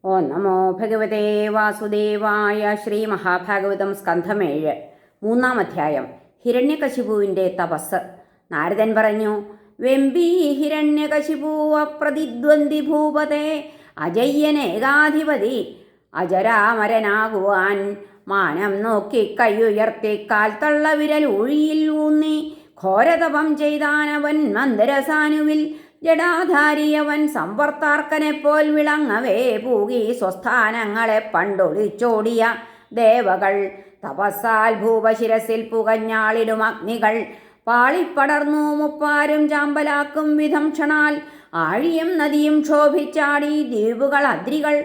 ഓം നമോ ഭഗവതേ വാസുദേവായ. ശ്രീ മഹാഭാഗവതം സ്കന്ധം 7 മൂന്നാം അധ്യായം. ഹിരണ്യകശിപുവിൻ്റെ തപസ്. നാരദൻ പറഞ്ഞു: വെമ്പി ഹിരണ്യകശിപു അപ്രതിദ്വന്ദ്ി ഭൂപതേ, അജയ്യനേകാധിപതി അജരാമരനാകുവാൻ മാനം നോക്കി കൈയുയർത്തി കാൽ തള്ള വിരൽ ഊഴിയിൽ ഊന്നി ഘോരതപം ചെയ്താനവൻ മന്ദരസാനുവിൽ ജടാധാരിയവൻ സംവർത്താർക്കനെപ്പോൽ വിളങ്ങവേ പൂകി സ്വസ്ഥാനങ്ങളെ പണ്ടൊളിച്ചോടിയ ദേവകൾ തപസ്സാൽ ഭൂപശിരസിൽ പുകഞ്ഞാളിടും അഗ്നികൾ പാളിപ്പടർന്നു മുപ്പാരും ചാമ്പലാക്കും വിധം ക്ഷണാൽ ആഴിയും നദിയും ക്ഷോഭിച്ചാടി ദ്വീപുകൾ അദ്രികൾ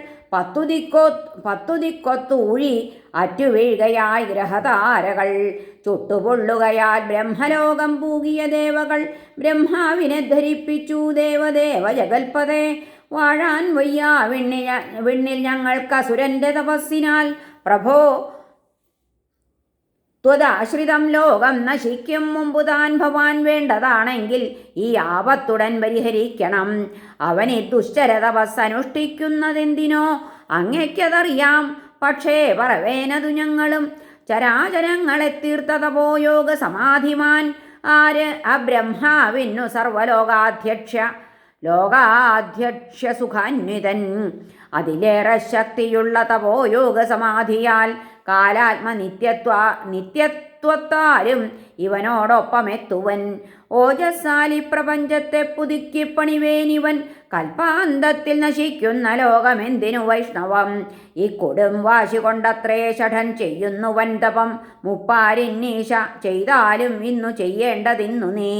പത്തുദിക്കൊത്തൂഴി അറ്റുവീഴുകയായി ഗ്രഹതാരകൾ ചുട്ടുപൊള്ളുകയാൽ ബ്രഹ്മലോകം പൂകിയ ദേവകൾ ബ്രഹ്മാവിനെ ധരിപ്പിച്ചു ദേവദേവ ജഗൽപതേ. വാഴാൻ വയ്യ വിണ്ണിൽ ഞങ്ങൾക്കസുരന്റെ തപസ്സിനാൽ പ്രഭോ, ത്വദാശ്രിതം ലോകം നശിക്കും മുമ്പു താൻ ഭവാൻ വേണ്ടതാണെങ്കിൽ ഈ ആപത്തുടൻ പരിഹരിക്കണം. അവനി ദുശ്ചര തപസ്സനുഷ്ഠിക്കുന്നതെന്തിനോ അങ്ങയ്ക്കതറിയാം. പക്ഷേ പറവേനതു ഞങ്ങളും ചരാചരങ്ങളെ തീർത്ത തപോയോഗ സമാധിമാൻ ആര്? അബ്രഹ്മാവിന്നു ലോകാധ്യക്ഷ സുഖാന്വിതൻ. അതിലേറെ ശക്തിയുള്ള തപോയോഗ സമാധിയാൽ നിത്യത്വത്താലും ഇവനോടൊപ്പമെത്തുവൻ. ഓജസ്സാലി പ്രപഞ്ചത്തെ പുതുക്കിപ്പണിവേനിവൻ. കൽപ്പാന്തത്തിൽ നശിക്കുന്ന ലോകമെന്തിനു വൈഷ്ണവം? ഈ കൊടും വാശി കൊണ്ടത്രേ ഷഠൻ ചെയ്യുന്നുവൻ തപം. മുപ്പാരിന്നീശ ചെയ്താലും ഇന്നു ചെയ്യേണ്ടതിന്നു നീ.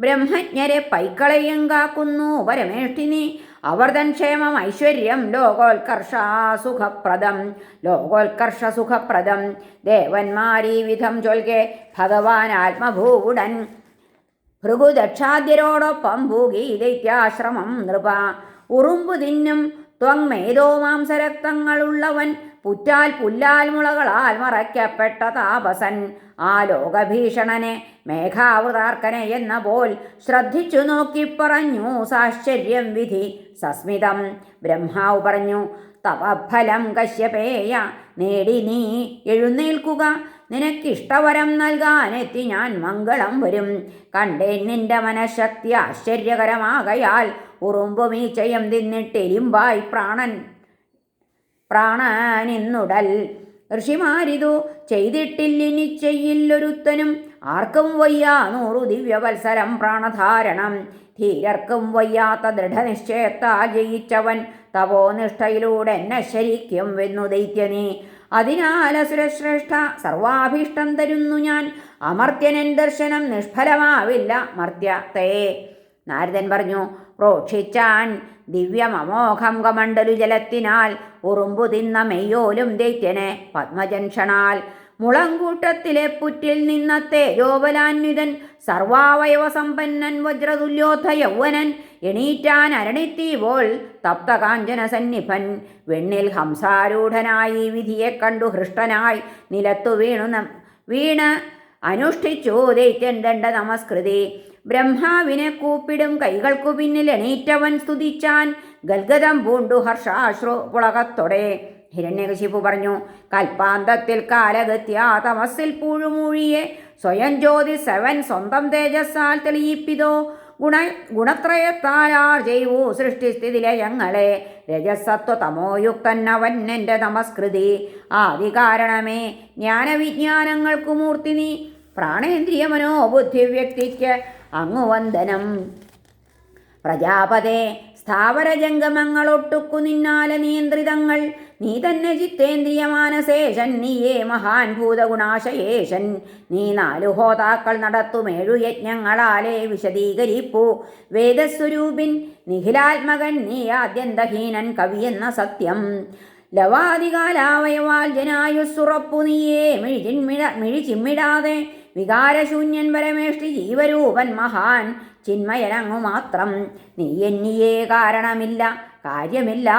ബ്രഹ്മജ്ഞരെ പൈക്കളയും കാക്കുന്നു പരമേഷ്ഠിനി. അവർ തൻ ക്ഷേമം ഐശ്വര്യം ലോകോത്കർഷ സുഖപ്രദം. ദേവന്മാരീ വിധം ചൊൽകെ ഭഗവാൻ ആത്മഭൂവുടൻ ഭൃഗുദക്ഷാദ്യരോടൊപ്പം ഭൂകി ദൈത്യാശ്രമം നൃപ. ഉറുമ്പു തിന്നും ത്വങ്മേതോ മാംസരക്തങ്ങളുള്ളവൻ. പുല്ലാൽ മുളകളാൽ മറയ്ക്കപ്പെട്ട താപസൻ. ആ ലോകഭീഷണനെ മേഘാവൃതാർക്കനെ എന്ന പോൽ ശ്രദ്ധിച്ചു നോക്കി പറഞ്ഞു സാശ്ചര്യം വിധി സസ്മിതം. ബ്രഹ്മാവ് പറഞ്ഞു: തപഫലം കശ്യപേയ, നേടി നീ എഴുന്നേൽക്കുക. നിനക്കിഷ്ടവരം നൽകാനെത്തി ഞാൻ മംഗളം വരും. കണ്ടേൻ നിന്റെ മനഃശക്തി ആശ്ചര്യകരമാകയാൽ ഉറുമ്പുമീച്ചയം തിന്നിട്ടെരിമ്പായി പ്രാണനിന്നുടൽ. ഋഷിമാരിതു ചെയ്തിട്ടില്ലിനി ചെയ്യില്ലൊരുത്തനും. ആർക്കും വയ്യ 100 ദിവ്യവത്സരം പ്രാണധാരണം. ധീരർക്കും വയ്യാത്ത ദൃഢനിശ്ചയത്താൽ ജയിച്ചവൻ തപോനിഷ്ഠയിലൂടെ എന്നെ ശരിക്കും വെന്നു ദൈത്യനീ. അതിനാൽ അസുരശ്രേഷ്ഠ സർവാഭീഷ്ടം തരുന്നു ഞാൻ. അമർത്യനൻ ദർശനം നിഷ്ഫലമാവില്ല മർത്യത്തെ. നാരദൻ പറഞ്ഞു: പ്രോക്ഷിച്ചാൻ ദിവ്യമമോഘം കമണ്ഡലു ജലത്തിനാൽ ഉറുമ്പു തിന്ന മെയ്യോലും ദൈത്യനെ പത്മജൻഷണാൽ. മുളങ്കൂട്ടത്തിലെ പുറ്റിൽ നിന്ന തേജോബലാന്വിതൻ സർവാവയവസമ്പന്നൻ വജ്രതുല്യോധ യൗവനൻ. എണീറ്റാൻ അരണിത്തീ പോൽ തപ്തകാഞ്ചന സന്നിഭൻ. വെണ്ണിൽ ഹംസാരൂഢനായി വിധിയെ കണ്ടു ഹൃഷ്ടനായി നിലത്തു വീണ് അനുഷ്ഠിച്ചു ദൈത്യൻ ദണ്ഡ നമസ്കൃതി. ബ്രഹ്മാവിനെ കൂപ്പിടും കൈകൾക്കു പിന്നിൽ എണീറ്റവൻ സ്തുതിച്ചാൻ ഗൽഗതം പൂണ്ടു ഹർഷാശ്രു പുളകത്തോടെ. ഹിരണ്യകശിപു പറഞ്ഞു: കൽപ്പാന്തത്തിൽ കാലഗത്യാ തമസ്സിൽ പൂഴുമൂഴിയെ സ്വയം ജ്യോതിസവൻ സ്വന്തം തേജസ്സാൽ തെളിയിപ്പിതോ. ഗുണത്രയത്താലാർ ചെയ്വൂ സൃഷ്ടിസ്ഥിതിലയങ്ങളെ. രജസത്വ തമോയുക്തൻ അവൻ എൻ്റെ നമസ്കൃതി. ആദികാരണമേ ജ്ഞാനവിജ്ഞാനങ്ങൾക്കു മൂർത്തി നീ. പ്രാണേന്ദ്രിയ മനോബുദ്ധിവ്യക്തിക്ക് അങ്ങുവന്ദനം. പ്രജാപതേ, സ്ഥാവരജംഗമങ്ങളൊട്ടുക്കു നിന്നാല നിയന്ത്രിതങ്ങൾ. നീ തന്നെ ചിത്തേന്ദ്രിയ മാനസേശൻ. നീയേ മഹാൻ ഭൂതഗുണാശയേശൻ. നീ 4 ഹോതാക്കൾ നടത്തും 7 യജ്ഞങ്ങളാലേ വിശദീകരിപ്പൂ. വേദസ്വരൂപിൻ നിഖിലാത്മകൻ നീ ആദ്യന്തഹീനൻ കവിയെന്ന സത്യം. ലവാദികാലാവയവാൽ ജനായുസ്സുറപ്പു നീയേ മിഴിച്ചിമ്മിടാതെ. വികാരശൂന്യൻ പരമേഷ്ടി ജീവരൂപൻ മഹാൻ ചിന്മയനങ്ങു മാത്രം. നീ എന്നിയേ കാരണമില്ല കാര്യമില്ല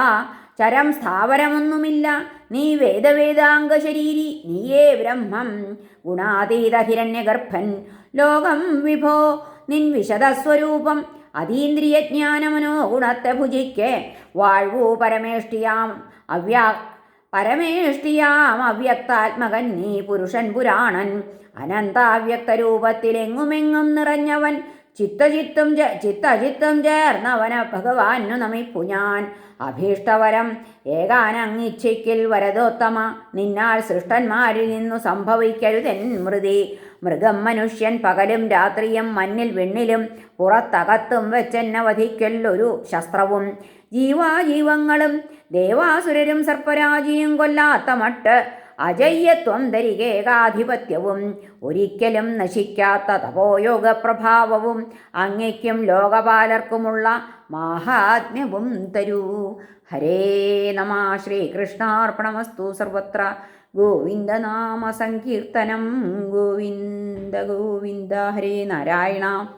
ചരം സ്ഥാവരമൊന്നുമില്ല. നീ വേദവേദാംഗശരീരി നീയേ ബ്രഹ്മം. ഗുണാതീത ഹിരണ്യഗർഭൻ ലോകം വിഭോ നിൻ വിശദസ്വരൂപം. അതീന്ദ്രിയജ്ഞാനമനോ ഗുണത്തെ ഭുജിക്ക് വാഴ്വൂ പരമേഷ്ടിയാം അവ്യക്താത്മകൻ നീ പുരുഷൻ പുരാണൻ അനന്താവ്യക്തരൂപത്തിലെങ്ങുമെങ്ങും നിറഞ്ഞവൻ ചിത്തചിത്തം ചേർന്നവന ഭഗവാനു നമിപ്പു ഞാൻ അഭീഷ്ടവരം ഏകാനങ്ങിച്ഛയ്ക്കിൽ വരദോത്തമ നിന്നാൽ സൃഷ്ടന്മാരിൽ നിന്നു സംഭവിക്കരുതെൻ മൃഗം മനുഷ്യൻ പകലും രാത്രിയും മഞ്ഞിൽ വെണ്ണിലും പുറത്തകത്തും വെച്ചെന്നെ വധിക്കല്ലൊരു ശസ്ത്രവും ജീവാജീവങ്ങളും ദേവാസുരരും സർപ്പരാജിയും കൊല്ലാത്ത മട്ട് അജയ്യത്വം ധരികേകാധിപത്യവും ഒരിക്കലും നശിക്കാത്ത തപോയോഗപ്രഭാവവും അങ്ങയ്ക്കും ലോകപാലർക്കുമുള്ള മാഹാത്മ്യവും തരൂ. ഹരേ നമ. ശ്രീകൃഷ്ണാർപ്പണമസ്തു. സർവത്ര ഗോവിന്ദനാമ സങ്കീർത്തനം. ഗോവിന്ദ ഗോവിന്ദ. ഹരേ നാരായണ.